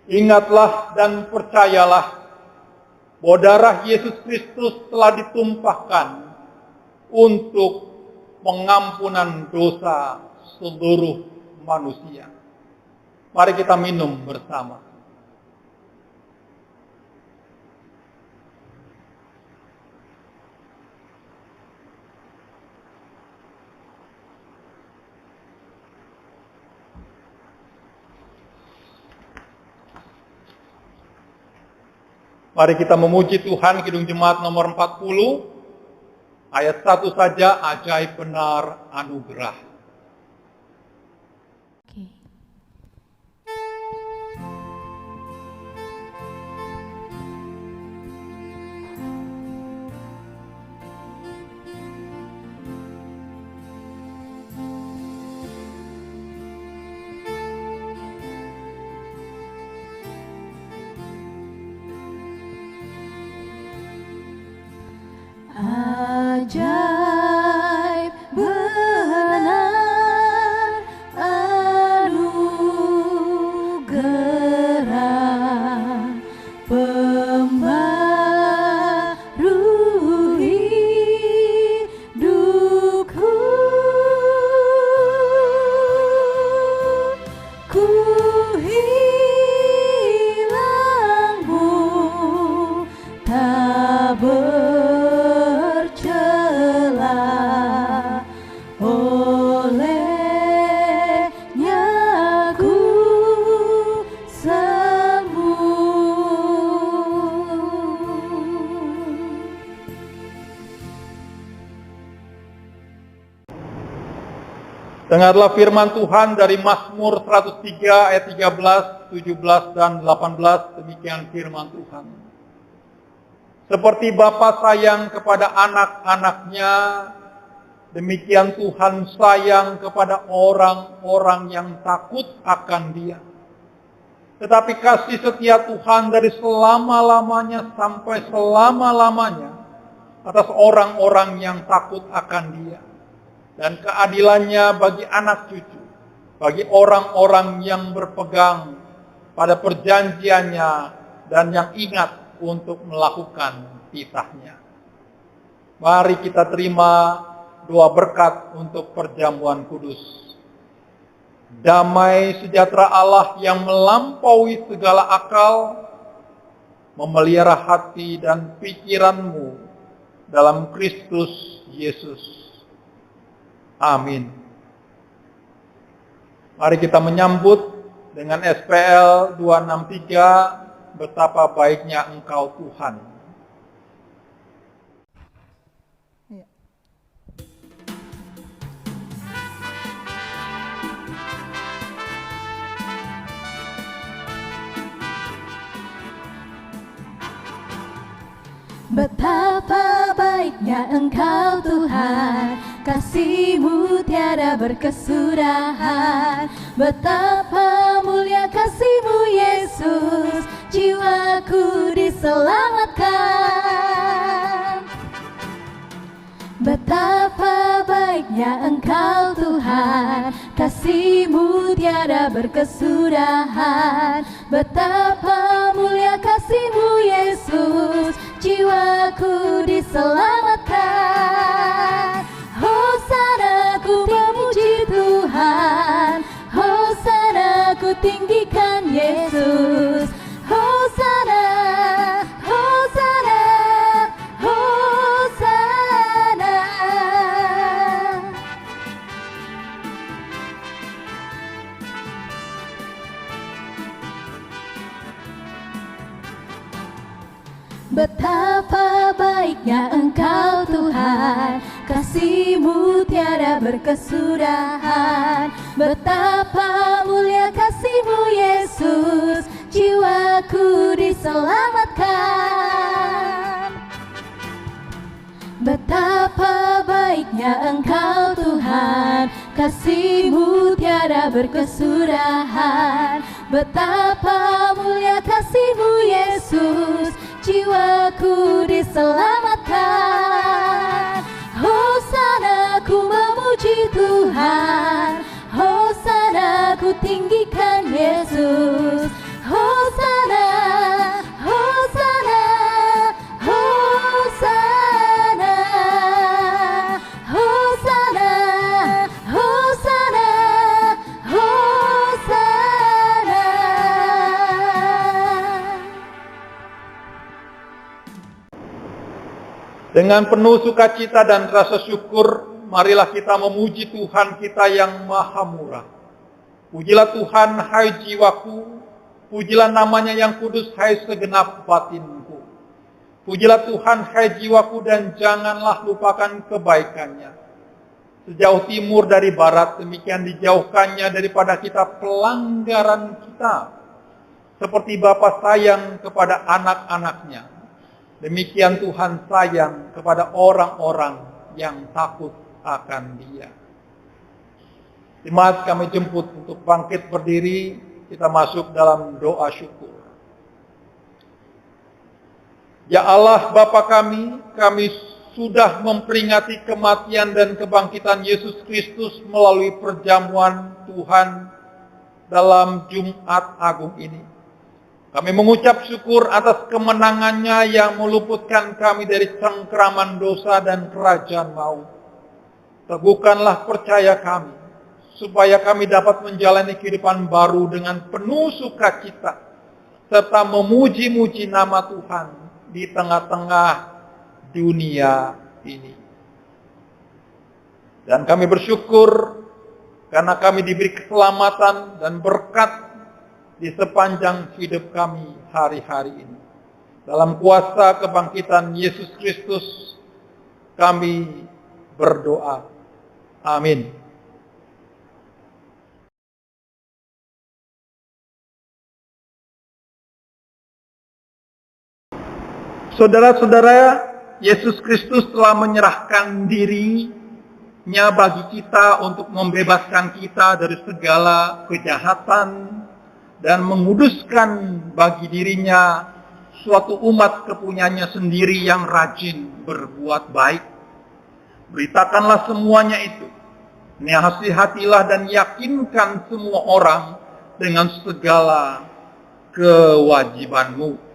Ingatlah dan percayalah bahwa darah Yesus Kristus telah ditumpahkan untuk pengampunan dosa seluruh manusia. Mari kita minum bersama. Mari kita memuji Tuhan. Kidung Jemaat nomor 40, ayat 1 saja, ajaib benar anugerah. Oke. Dengarlah firman Tuhan dari Mazmur 103 ayat 13, 17, dan 18. Demikian firman Tuhan. Seperti Bapa sayang kepada anak-anaknya, demikian Tuhan sayang kepada orang-orang yang takut akan Dia. Tetapi kasih setia Tuhan dari selama-lamanya sampai selama-lamanya atas orang-orang yang takut akan Dia. Dan keadilannya bagi anak cucu, bagi orang-orang yang berpegang pada perjanjiannya dan yang ingat untuk melakukan titahnya. Mari kita terima doa berkat untuk perjamuan kudus. Damai sejahtera Allah yang melampaui segala akal, memelihara hati dan pikiranmu dalam Kristus Yesus. Amin. Mari kita menyambut dengan SPL 263, betapa baiknya Engkau Tuhan. Betapa baiknya Engkau Tuhan, kasih-Mu tiada berkesudahan. Betapa mulia kasih-Mu Yesus, jiwaku diselamatkan. Betapa baiknya Engkau Tuhan, kasih-Mu tiada berkesudahan. Betapa mulia kasih-Mu Yesus, jiwaku diselamatkan. Hosana ku memuji Tuhan, Hosana ku tinggikan Yesus. Hosana, Hosana, Hosana. Betapa baiknya Engkau Tuhan, kasih-Mu tiada berkesudahan. Betapa mulia kasih-Mu Yesus, jiwaku diselamatkan. Betapa baiknya Engkau Tuhan, kasih-Mu tiada berkesudahan. Betapa mulia kasih-Mu Yesus, jiwaku diselamatkan. Hosana ku memuji Tuhan, Hosana ku tinggikan Yesus. Hosana, Hosana, Hosana, Hosana, Hosana, Hosana. Dengan penuh sukacita dan rasa syukur, marilah kita memuji Tuhan kita yang maha murah. Pujilah Tuhan, hai jiwaku, pujilah namanya yang kudus, hai segenap batinku. Pujilah Tuhan, hai jiwaku, dan janganlah lupakan kebaikannya. Sejauh timur dari barat, demikian dijauhkannya daripada kita pelanggaran kita. Seperti Bapa sayang kepada anak-anaknya, demikian Tuhan sayang kepada orang-orang yang takut akan Dia. Jemaat kami jemput untuk bangkit berdiri, kita masuk dalam doa syukur. Ya Allah Bapa kami sudah memperingati kematian dan kebangkitan Yesus Kristus melalui perjamuan Tuhan dalam Jumat Agung ini. Kami mengucap syukur atas kemenangannya yang meluputkan kami dari cengkeraman dosa dan kerajaan maut. Teguhkanlah percaya kami, supaya kami dapat menjalani kehidupan baru dengan penuh sukacita, serta memuji-muji nama Tuhan di tengah-tengah dunia ini. Dan kami bersyukur karena kami diberi keselamatan dan berkat di sepanjang hidup kami hari-hari ini. Dalam kuasa kebangkitan Yesus Kristus, kami berdoa. Amin. Saudara-saudara, Yesus Kristus telah menyerahkan dirinya bagi kita untuk membebaskan kita dari segala kejahatan dan menguduskan bagi dirinya suatu umat kepunyaannya sendiri yang rajin berbuat baik. Beritakanlah semuanya itu. Nasihatilah dan yakinkan semua orang dengan segala kewajibanmu.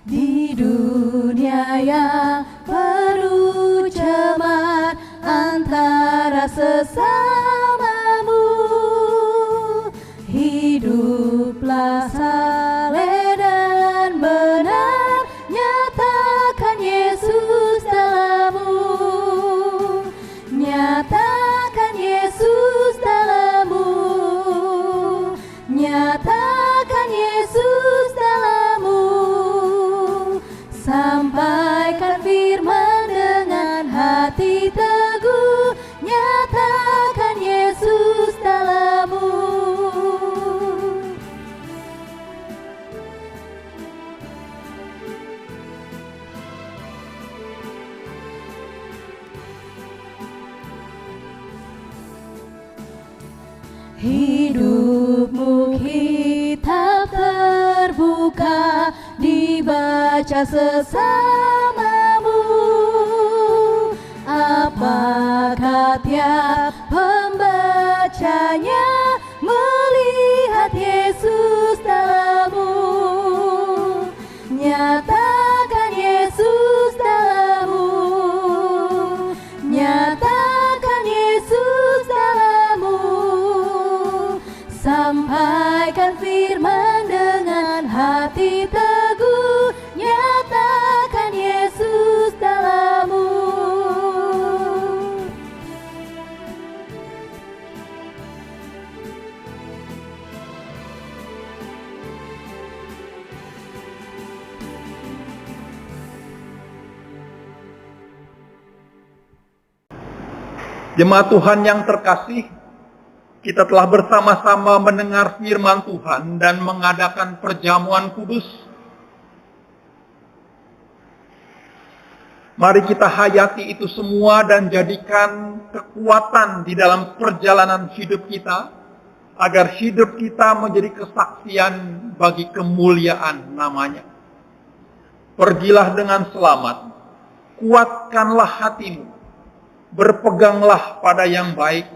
Di dunia yang penuh cemar antara sesamamu, hiduplah saleh dan benar, nyatakan Yesus dalammu, nyatakan Yesus dalammu, nyatakan Yesus dalammu. Sampaikan firman dengan hati teguh, nyatakan Yesus dalammu. Hidupmu kitab terbuka, dibaca sesamamu. Apakah tiap pembacanya melihat Yesus dalammu? Nyatakan Yesus dalammu, nyatakan Yesus dalammu. Sampaikan firman dengan hati teguh, nyatakan Yesus dalammu. Jemaat Tuhan yang terkasih, kita telah bersama-sama mendengar firman Tuhan dan mengadakan perjamuan kudus. Mari kita hayati itu semua dan jadikan kekuatan di dalam perjalanan hidup kita, agar hidup kita menjadi kesaksian bagi kemuliaan namanya. Pergilah dengan selamat, kuatkanlah hatimu, berpeganglah pada yang baik,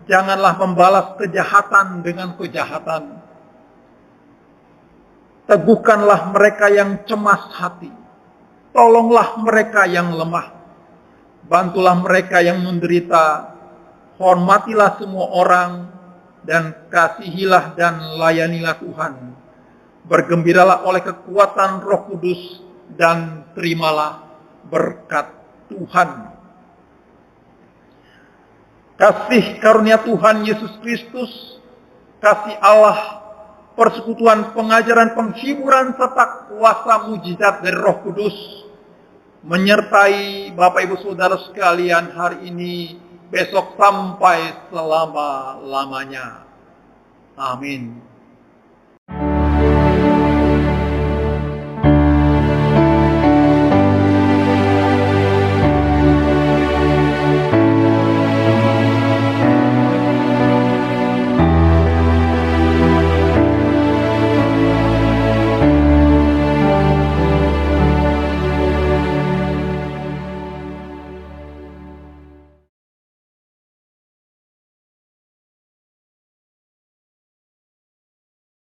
janganlah membalas kejahatan dengan kejahatan. Teguhkanlah mereka yang cemas hati, tolonglah mereka yang lemah, bantulah mereka yang menderita, hormatilah semua orang, dan kasihilah dan layanilah Tuhan. Bergembiralah oleh kekuatan Roh Kudus dan terimalah berkat Tuhan. Kasih karunia Tuhan Yesus Kristus, kasih Allah, persekutuan, pengajaran, penghiburan, serta kuasa mujizat dari Roh Kudus menyertai Bapak Ibu Saudara sekalian hari ini, besok sampai selama-lamanya. Amin.